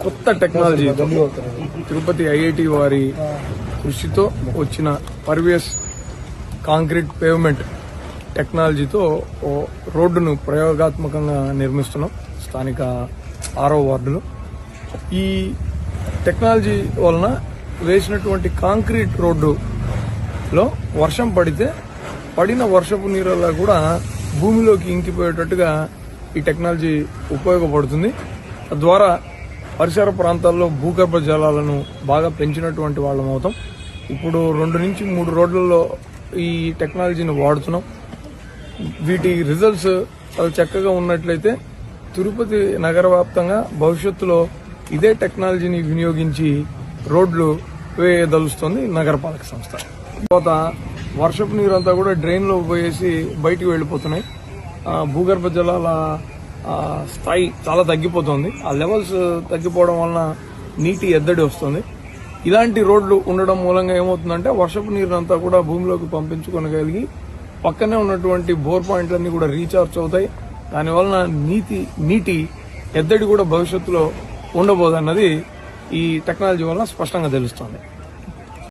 కొత్త technology Tirupati IIT వారి కృషితో వచ్చిన పర్వియస్ కాంక్రీట్ పేవ్మెంట్ టెక్నాలజీతో ఓ రోడ్డును ప్రయోగాత్మకంగా నిర్మిస్తున్నాం స్థానిక 6వ వార్డులో. ఈ టెక్నాలజీ వలన వేసినటువంటి కాంక్రీట్ రోడ్డులో వర్షం పడితే పడిన వర్షపు నీరులా కూడా భూమిలోకి ఇంకిపోయేటట్టుగా ఈ టెక్నాలజీ ఉపయోగపడుతుంది. తద్వారా పరిసర ప్రాంతాల్లో భూగర్భ జలాలను బాగా పెంచినటువంటి వాళ్ళం అవుతాం. ఇప్పుడు 2 నుంచి 3 రోడ్లలో ఈ టెక్నాలజీని వాడుతున్నాం. వీటి రిజల్ట్స్ చాలా చక్కగా ఉన్నట్లయితే తిరుపతి నగర వ్యాప్తంగా భవిష్యత్తులో ఇదే టెక్నాలజీని వినియోగించి రోడ్లు వేయదలుస్తోంది నగరపాలక సంస్థ. తర్వాత వర్షపు నీరంతా కూడా డ్రైన్లో పోయేసి బయటికి వెళ్లిపోతున్నాయి. భూగర్భ జలాల స్థాయి చాలా తగ్గిపోతుంది. ఆ లెవెల్స్ తగ్గిపోవడం వలన నీటి ఎద్దడి వస్తుంది. ఇలాంటి రోడ్లు ఉండడం మూలంగా ఏమవుతుందంటే వర్షపు నీరునంతా కూడా భూమిలోకి పంపించుకోగలిగి పక్కనే ఉన్నటువంటి బోర్ పాయింట్లన్నీ కూడా రీఛార్జ్ అవుతాయి. దానివలన నీటి ఎద్దడి కూడా భవిష్యత్తులో ఉండబోదన్నది ఈ టెక్నాలజీ వలన స్పష్టంగా తెలుస్తోంది.